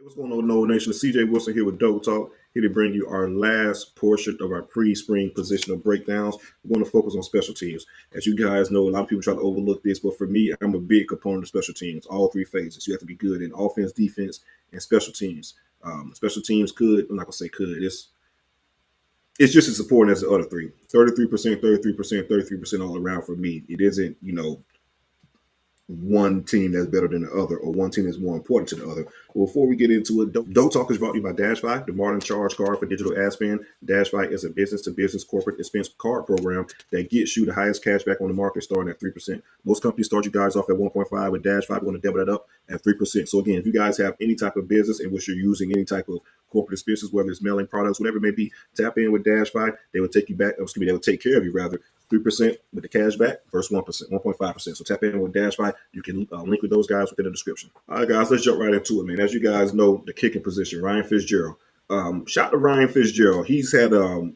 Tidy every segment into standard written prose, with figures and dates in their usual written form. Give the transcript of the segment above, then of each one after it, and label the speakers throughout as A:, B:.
A: Hey, what's going on, Noel Nation? CJ Wilson here with DoakTalk, here to bring you our last portion of our pre-spring positional breakdowns. We're going to focus on special teams. As you guys know, a lot of people try to overlook this, but for me, I'm a big component of special teams, all three phases. You have to be good in offense, defense, and special teams. Special teams could, I'm not going to say could, it's just as important as the other three. 33%, 33%, 33% all around for me. It isn't, one team that's better than the other or one team that's more important to the other. Well, before we get into it, DoakTalk is brought to you by DASH.FI, the modern charge card for digital ad spend. DASH.FI is a business-to-business corporate expense card program that gets you the highest cash back on the market starting at 3%. Most companies start you guys off at 1.5. With DASH.FI, we're going to double that up at 3%. So again, if you guys have any type of business in which you're using any type of corporate expenses, whether it's mailing products, whatever it may be, tap in with DASH.FI. They will take you back, they will take care of you rather. 3% with the cash back versus 1%, 1.5%. So tap in with DASH.FI. You can link with those guys within the description. All right, guys, let's jump right into it, man. As you guys know, the kicking position, Ryan Fitzgerald. Shout out to Ryan Fitzgerald. He's had a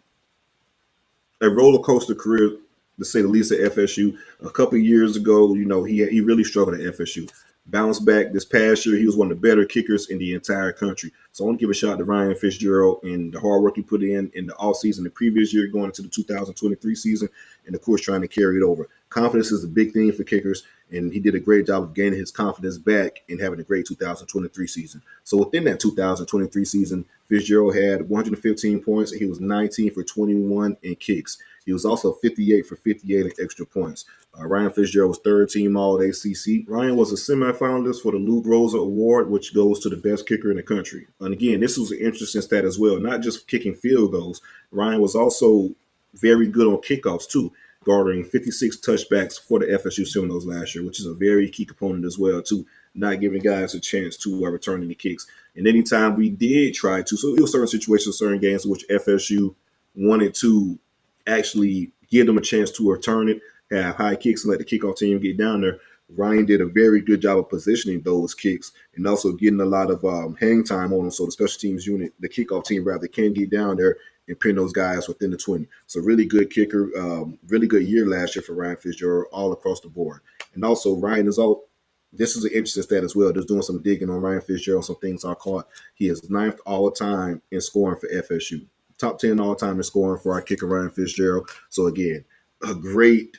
A: roller coaster career, to say the least, at FSU. A couple of years ago, he really struggled at FSU. Bounced back this past year. He was one of the better kickers in the entire country. So I want to give a shout out to Ryan Fitzgerald and the hard work he put in the offseason the previous year going into the 2023 season, and of course trying to carry it over. Confidence is a big thing for kickers, and he did a great job of gaining his confidence back and having a great 2023 season. So within that 2023 season, Fitzgerald had 115 points, and he was 19 for 21 in kicks. He was also 58 for 58 in extra points. Ryan Fitzgerald was third team All-ACC. Ryan was a semifinalist for the Lou Groza Award, which goes to the best kicker in the country. And again, this was an interesting stat as well, not just kicking field goals. Ryan was also very good on kickoffs too, garnering 56 touchbacks for the FSU Seminoles last year, which is a very key component as well too, not giving guys a chance to return any kicks. And anytime we did try to, so it was certain situations, certain games in which FSU wanted to actually give them a chance to return it, have high kicks and let the kickoff team get down there. Ryan did a very good job of positioning those kicks and also getting a lot of hang time on them, so the special teams unit, the kickoff team rather, can get down there and pin those guys within the 20. So really good kicker, really good year last year for Ryan Fitzgerald all across the board. And also Ryan is all. This is an interesting stat as well. Just doing some digging on Ryan Fitzgerald, some things I caught. He is 9th all time in scoring for FSU. Top 10 all time in scoring for our kicker Ryan Fitzgerald. So again, a great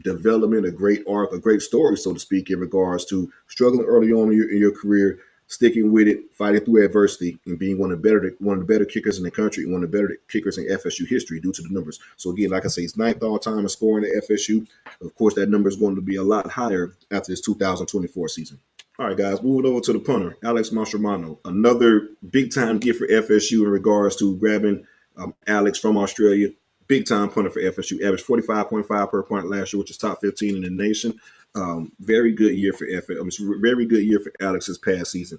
A: development, a great arc, a great story, so to speak, in regards to struggling early on in your career, sticking with it, fighting through adversity, and being one of the better kickers in the country, one of the better kickers in FSU history due to the numbers. So again, like I say, he's 9th all time in scoring at FSU. Of course, that number is going to be a lot higher after this 2024 season. All right, guys, moving over to the punter, Alex Mastromano, another big-time gift for FSU in regards to grabbing Alex from Australia. Big-time punter for FSU, averaged 45.5 per punt last year, which is top 15 in the nation. Very good year for FSU. Very good year for Alex's past season.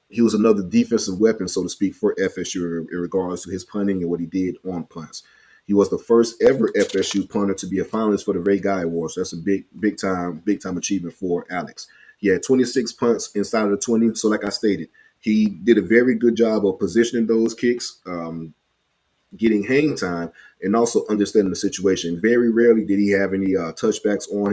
A: He was another defensive weapon, so to speak, for FSU in regards to his punting and what he did on punts. He was the first ever FSU punter to be a finalist for the Ray Guy Award. So that's a big time achievement for Alex. He had 26 punts inside of the 20. So like I stated, he did a very good job of positioning those kicks, getting hang time, and also understanding the situation. Very rarely did he have any touchbacks on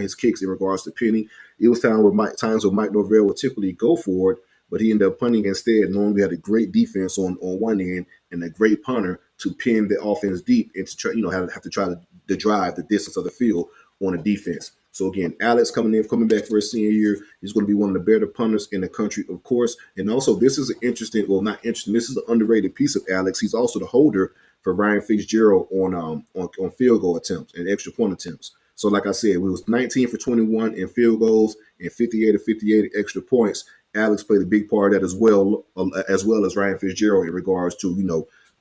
A: his kicks in regards to pinning. It was times where Mike Norvell would typically go for it, but he ended up punting instead, knowing we had a great defense on one end and a great punter to pin the offense deep and to try, have to try to drive the distance of the field on a defense. So again, Alex coming back for his senior year, he's going to be one of the better punters in the country, of course. And also, this is an interesting, well, not interesting, this is an underrated piece of Alex. He's also the holder for Ryan Fitzgerald on field goal attempts and extra point attempts. So like I said, we was 19 for 21 in field goals and 58 of 58 extra points. Alex played a big part of that as well as Ryan Fitzgerald in regards to,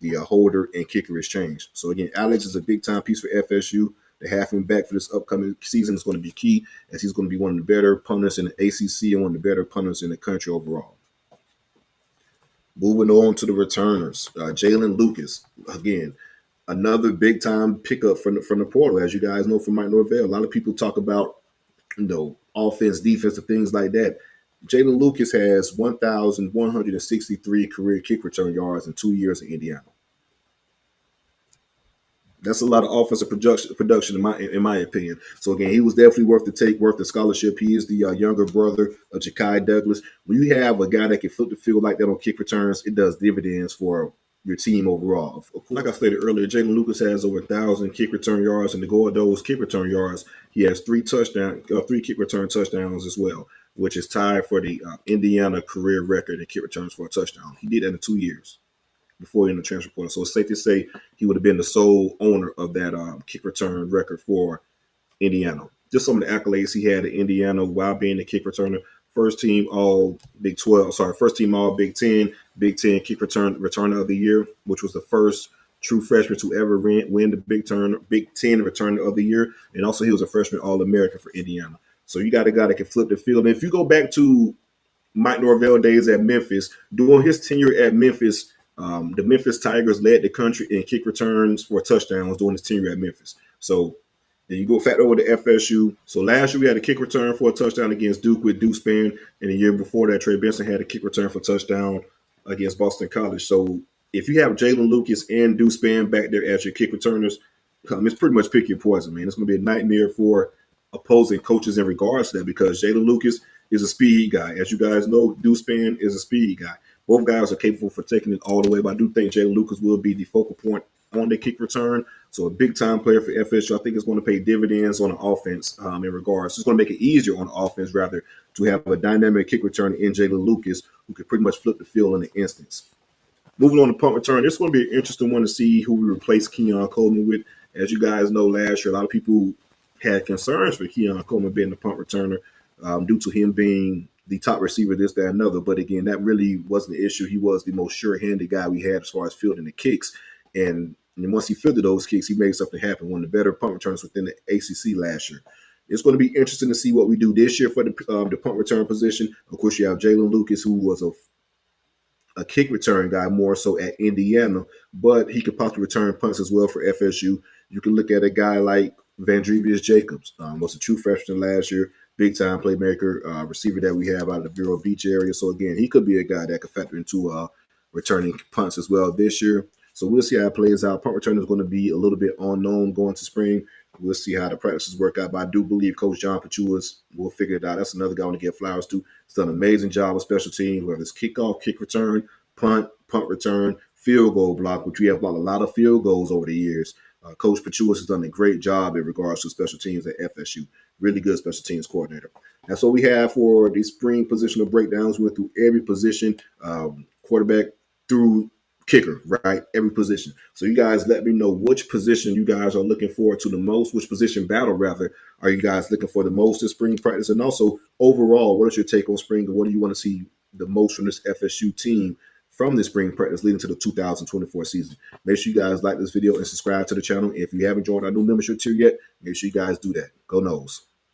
A: the holder and kicker exchange. So again, Alex is a big time piece for FSU. To have him back for this upcoming season is going to be key, as he's going to be one of the better punters in the ACC and one of the better punters in the country overall. Moving on to the returners, Jalen Lucas, again, another big time pickup from the portal. As you guys know from Mike Norvell, a lot of people talk about offense, defense, and things like that. Jalen Lucas has 1,163 career kick return yards in 2 years in Indiana. That's a lot of offensive production in my opinion. So again, he was definitely worth the take, worth the scholarship. He is the younger brother of Ja'Kai Douglas. When you have a guy that can flip the field like that on kick returns, it does dividends for your team overall. Like I stated earlier, Jalen Lucas has over 1,000 kick return yards, and to go with those kick return yards, he has three kick return touchdowns as well, which is tied for the Indiana career record in kick returns for a touchdown. He did that in 2 years before in the transfer portal. So it's safe to say he would have been the sole owner of that kick return record for Indiana. Just some of the accolades he had at Indiana while being the kick returner. First team All Big 12, first team All Big 10, Big 10 kick returner of the year, which was the first true freshman to ever win the Big 10 returner of the year. And also he was a freshman All-American for Indiana. So you got a guy that can flip the field. And if you go back to Mike Norvell days at Memphis, during his tenure at Memphis, the Memphis Tigers led the country in kick returns for touchdowns during his tenure at Memphis. So then you go factor over to FSU. So last year we had a kick return for a touchdown against Duke with Deuce Spann, and the year before that, Trey Benson had a kick return for a touchdown against Boston College. So if you have Jalen Lucas and Deuce Spann back there as your kick returners, it's pretty much pick your poison, man. It's going to be a nightmare for opposing coaches in regards to that because Jalen Lucas is a speed guy. As you guys know, Deuce Spann is a speed guy. Both guys are capable for taking it all the way, but I do think Jalen Lucas will be the focal point on the kick return. So a big-time player for FSU. I think it's going to pay dividends on the offense in regards. It's going to make it easier on the offense, rather, to have a dynamic kick return in Jalen Lucas who could pretty much flip the field in an instance. Moving on to punt return, this is going to be an interesting one to see who we replace Keon Coleman with. As you guys know, last year, a lot of people had concerns for Keon Coleman being the punt returner due to him being the top receiver, this, that, another. But again, that really wasn't the issue. He was the most sure-handed guy we had as far as fielding the kicks. And once he fielded those kicks, he made something happen. One of the better punt returners within the ACC last year. It's going to be interesting to see what we do this year for the punt return position. Of course, you have Jalen Lucas, who was a kick return guy more so at Indiana, but he could possibly return punts as well for FSU. You can look at a guy like Vandrevius Jacobs, was a true freshman last year, big-time playmaker, receiver that we have out of the Vero Beach area. So, again, he could be a guy that could factor into returning punts as well this year. So we'll see how it plays out. Punt return is going to be a little bit unknown going to spring. We'll see how the practices work out. But I do believe Coach John Pachulis will figure it out. That's another guy I want to give flowers to. He's done an amazing job of special teams, whether it's kickoff, kick return, punt return, field goal block, which we have blocked a lot of field goals over the years. Coach Pachulis has done a great job in regards to special teams at FSU. Really good special teams coordinator. That's what we have for the spring positional breakdowns. We went through every position, quarterback through kicker, right? Every position. So you guys let me know which position you guys are looking forward to the most, which position battle, rather, are you guys looking for the most in spring practice? And also, overall, what is your take on spring and what do you want to see the most from this FSU team from this spring practice leading to the 2024 season? Make sure you guys like this video and subscribe to the channel. If you haven't joined our new membership tier yet, make sure you guys do that. Go Noles.